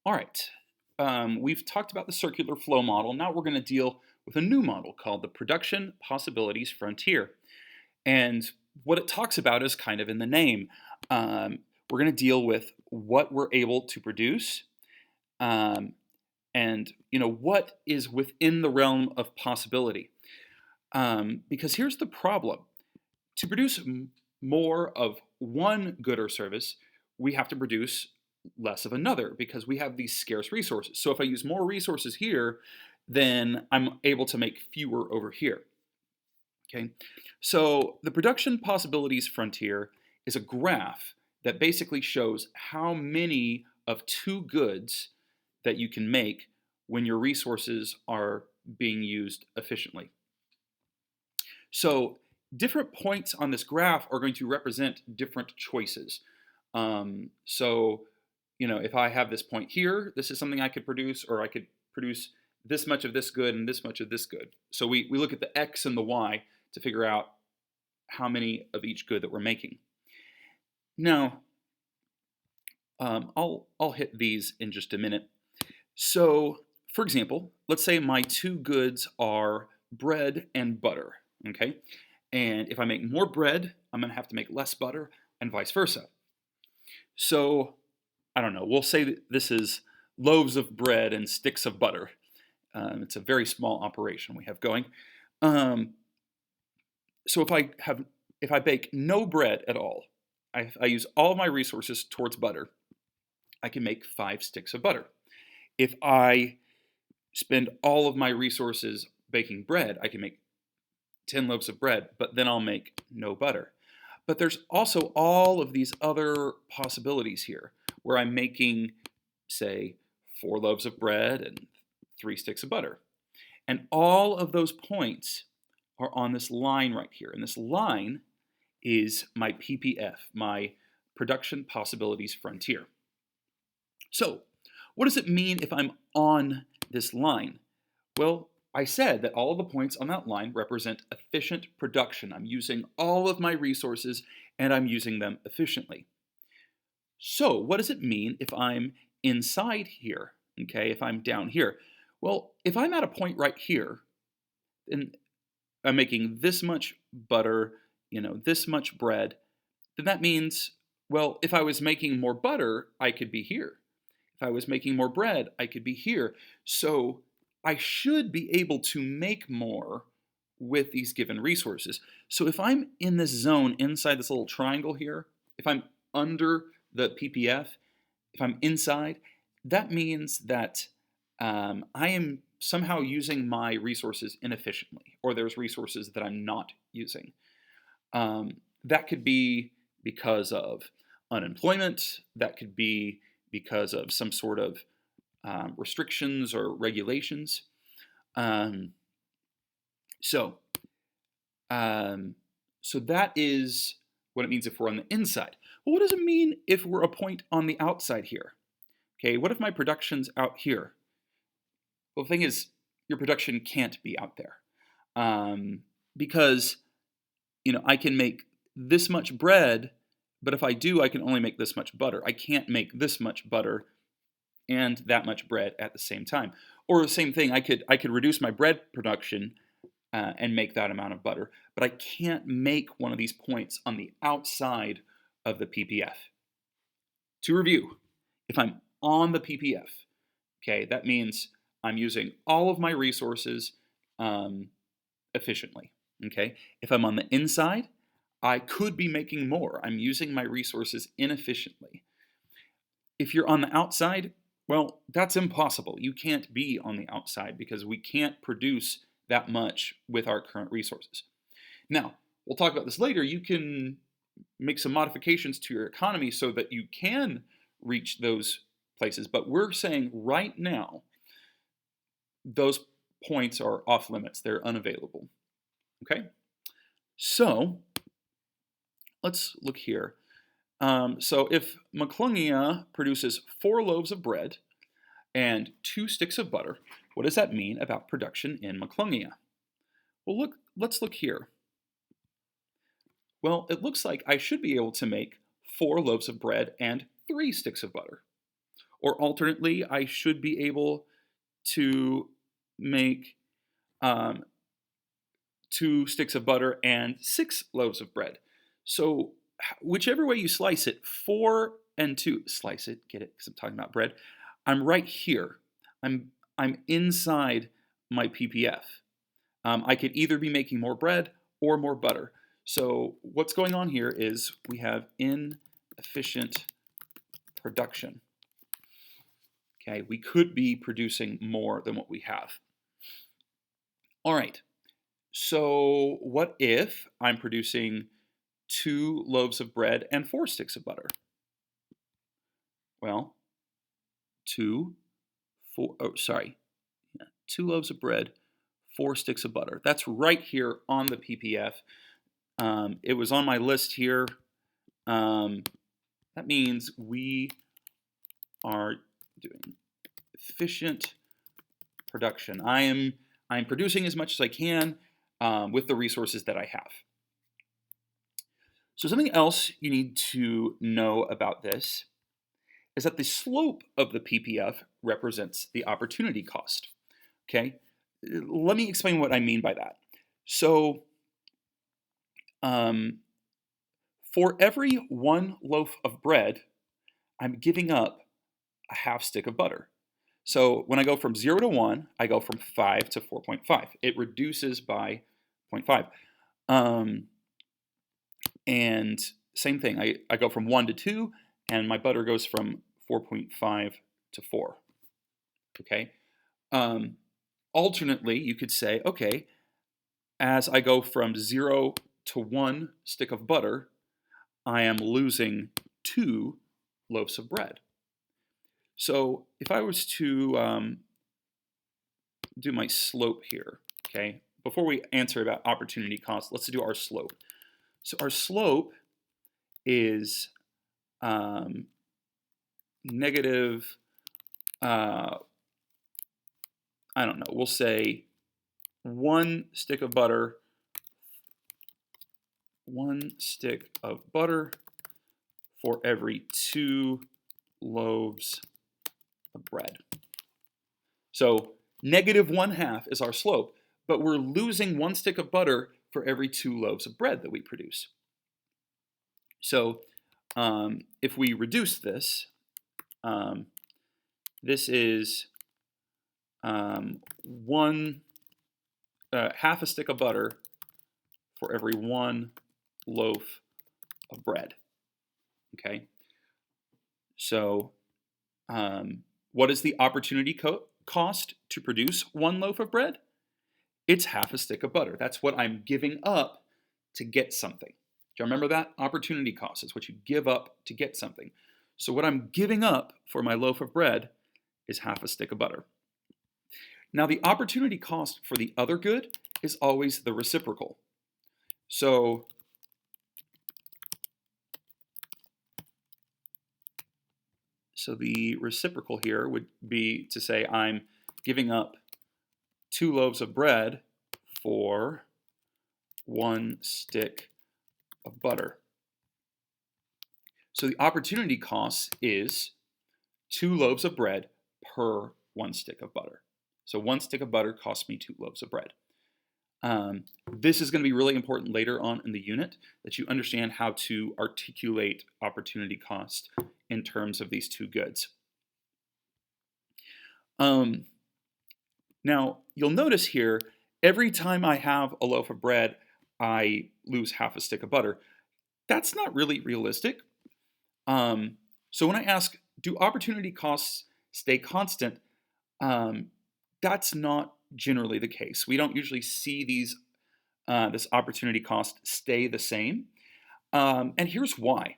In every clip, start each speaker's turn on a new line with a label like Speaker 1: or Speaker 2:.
Speaker 1: All right. We've talked about the circular flow model. Now we're going to deal with a new model called the production possibilities frontier. And what it talks about is kind of in the name. Um, we're going to deal with what we're able to produce, um, and what is within the realm of possibility. Because here's the problem: to produce more of one good or service, we have to produce less of another because we have these scarce resources. So if I use more resources here, then I'm able to make fewer over here. Okay, so the production possibilities frontier is a graph that basically shows how many of two goods that you can make when your resources are being used efficiently. So different points on this graph are going to represent different choices. So, if I have this point here, this is something I could produce, or I could produce this much of this good and this much of this good. So we look at the X and the Y to figure out how many of each good that we're making. Now, I'll hit these in just a minute. So, for example, let's say my two goods are bread and butter, okay? And if I make more bread, I'm going to have to make less butter, and vice versa. So, I don't know, we'll say that this is loaves of bread and sticks of butter. It's a very small operation we have going. Um, so if I bake no bread at all, I use all of my resources towards butter, I can make 5 sticks of butter. If I spend all of my resources baking bread, I can make 10 loaves of bread, but then I'll make no butter. But there's also all of these other possibilities here where I'm making, say, 4 loaves of bread and 3 sticks of butter. And all of those points are on this line right here. And this line is my PPF, my production possibilities frontier. So, what does it mean if I'm on this line? Well, I said that all of the points on that line represent efficient production. I'm using all of my resources and I'm using them efficiently. So, what does it mean if I'm inside here? Okay, if I'm down here? Well, if I'm at a point right here, and I'm making this much butter, this much bread, then that means, well, if I was making more butter, I could be here. If I was making more bread, I could be here. So I should be able to make more with these given resources. So if I'm in this zone inside this little triangle here, if I'm under the PPF, if I'm inside, that means that I am somehow using my resources inefficiently, or there's resources that I'm not using. That could be because of unemployment, that could be because of some sort of restrictions or regulations. Um, so, um, so that is what it means if we're on the inside. Well, what does it mean if we're a point on the outside here? Okay, what if my production's out here? Well, the thing is, your production can't be out there because I can make this much bread, but if I do, I can only make this much butter. I can't make this much butter and that much bread at the same time. Or the same thing, I could reduce my bread production and make that amount of butter, but I can't make one of these points on the outside of the PPF. To review, if I'm on the PPF, okay, that means I'm using all of my resources efficiently. Okay, if I'm on the inside, I could be making more. I'm using my resources inefficiently. If you're on the outside, well, that's impossible. You can't be on the outside because we can't produce that much with our current resources. Now, we'll talk about this later. You can make some modifications to your economy so that you can reach those places, but we're saying right now those points are off limits. They're unavailable. Okay? So, let's look here. So if McClungia produces 4 loaves of bread and 2 sticks of butter, what does that mean about production in McClungia? Well, let's look here. Well, it looks like I should be able to make 4 loaves of bread and 3 sticks of butter. Or alternately, I should be able to make um, 2 sticks of butter and 6 loaves of bread. So whichever way you slice it, 4 and 2, slice it, get it, because I'm talking about bread. I'm right here. I'm inside my PPF. I could either be making more bread or more butter. So what's going on here is we have inefficient production. Okay, we could be producing more than what we have. All right, so what if I'm producing 2 loaves of bread and 4 sticks of butter? Well, 2, 4, oh, sorry, 2 loaves of bread, 4 sticks of butter. That's right here on the PPF. It was on my list here. That means we are doing efficient production. I'm producing as much as I can with the resources that I have. So something else you need to know about this is that the slope of the PPF represents the opportunity cost. Okay, let me explain what I mean by that. So for every 1 loaf of bread, I'm giving up a half stick of butter. So when I go from 0 to 1, I go from 5 to 4.5. It reduces by 0.5. And same thing, I go from 1 to 2, and my butter goes from 4.5 to 4. Okay. Alternately, you could say, okay, as I go from 0 to 1 stick of butter, I am losing 2 loaves of bread. So if I was to do my slope here, okay, before we answer about opportunity cost, let's do our slope. So our slope is negative, I don't know, we'll say 1 stick of butter, 1 stick of butter for every 2 loaves of bread. So negative 1/2 is our slope, but we're losing 1 stick of butter for every 2 loaves of bread that we produce. So if we reduce this, this is half a stick of butter for every 1 loaf of bread. Okay. So what is the opportunity cost to produce 1 loaf of bread? It's half a stick of butter. That's what I'm giving up to get something. Do you remember that? Opportunity cost is what you give up to get something. So what I'm giving up for my loaf of bread is half a stick of butter. Now the opportunity cost for the other good is always the reciprocal. So the reciprocal here would be to say I'm giving up 2 loaves of bread for 1 stick of butter. So the opportunity cost is 2 loaves of bread per 1 stick of butter. So 1 stick of butter costs me 2 loaves of bread. This is going to be really important later on in the unit, that you understand how to articulate opportunity cost in terms of these 2 goods. Now, you'll notice here, every time I have a loaf of bread, I lose half a stick of butter. That's not really realistic. So when I ask, do opportunity costs stay constant? That's not generally the case. We don't usually see this opportunity cost stay the same. And here's why.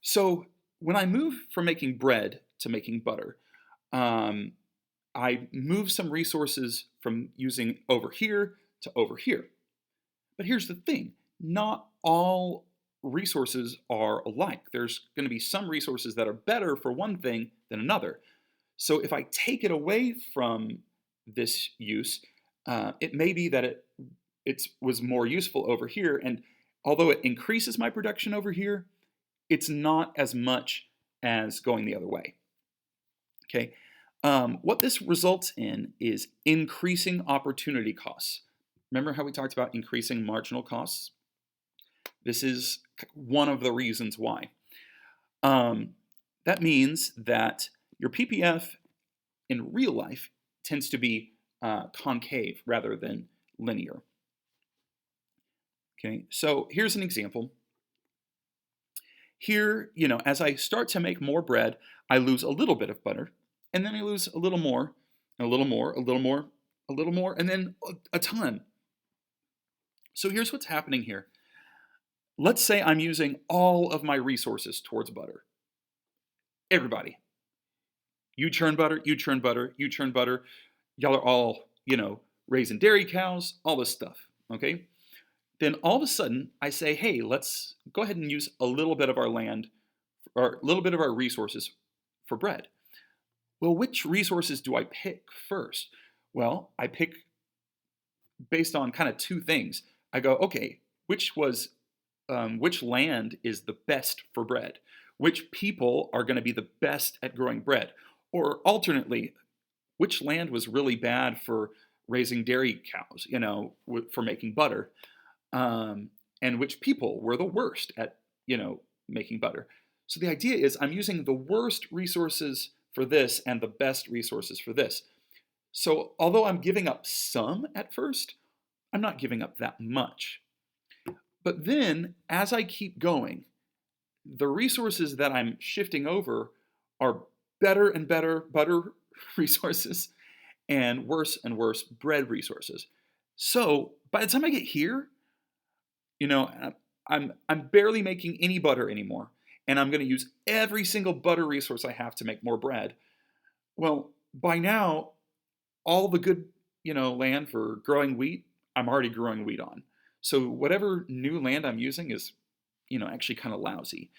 Speaker 1: So when I move from making bread to making butter, I move some resources from using over here to over here. But here's the thing, not all resources are alike. There's going to be some resources that are better for one thing than another. So if I take it away from this use, it may be that it was more useful over here, and although it increases my production over here, it's not as much as going the other way. Okay. What this results in is increasing opportunity costs. Remember how we talked about increasing marginal costs? This is one of the reasons why. Um, that means that your PPF in real life tends to be concave rather than linear. Okay, so here's an example. Here, as I start to make more bread, I lose a little bit of butter, and then I lose a little more, a little more, a little more, a little more, and then a ton. So here's what's happening here. Let's say I'm using all of my resources towards butter. Everybody, you churn butter, you churn butter, you churn butter. Y'all are all, raising dairy cows, all this stuff, okay? Then all of a sudden, I say, hey, let's go ahead and use a little bit of our land or a little bit of our resources for bread. Well, which resources do I pick first? Well, I pick based on kind of two things. I go, okay, which land is the best for bread? Which people are going to be the best at growing bread? Or alternately, which land was really bad for raising dairy cows, for making butter? And which people were the worst at, making butter. So the idea is I'm using the worst resources for this and the best resources for this. So although I'm giving up some at first, I'm not giving up that much. But then as I keep going, the resources that I'm shifting over are better and better butter resources and worse bread resources. So by the time I get here, you know, I'm barely making any butter anymore, and I'm going to use every single butter resource I have to make more bread. Well, by now, all the good, land for growing wheat, I'm already growing wheat on. So whatever new land I'm using is, actually kind of lousy.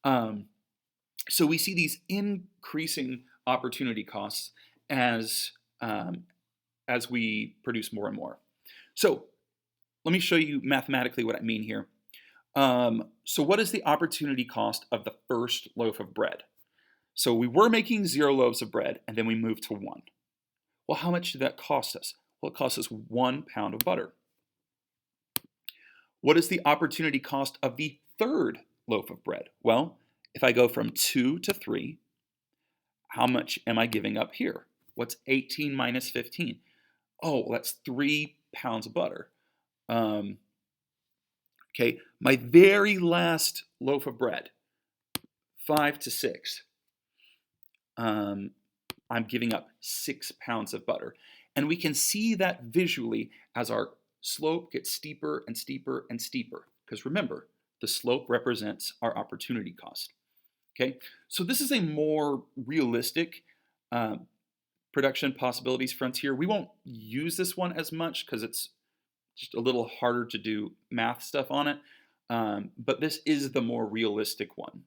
Speaker 1: Um, so we see these increasing opportunity costs as um, as we produce more and more. So let me show you mathematically what I mean here. So what is the opportunity cost of the first loaf of bread? So we were making 0 loaves of bread, and then we moved to 1. Well, how much did that cost us? Well, it cost us 1 pound of butter. What is the opportunity cost of the third loaf of bread? Well, if I go from 2 to 3, how much am I giving up here? What's 18 minus 15? Oh, well, that's 3 pounds of butter. Okay, my very last loaf of bread, 5 to 6, I'm giving up 6 pounds of butter. And we can see that visually as our slope gets steeper and steeper and steeper. Because remember, the slope represents our opportunity cost. Okay, so this is a more realistic production possibilities frontier. We won't use this one as much because it's just a little harder to do math stuff on it. But this is the more realistic one.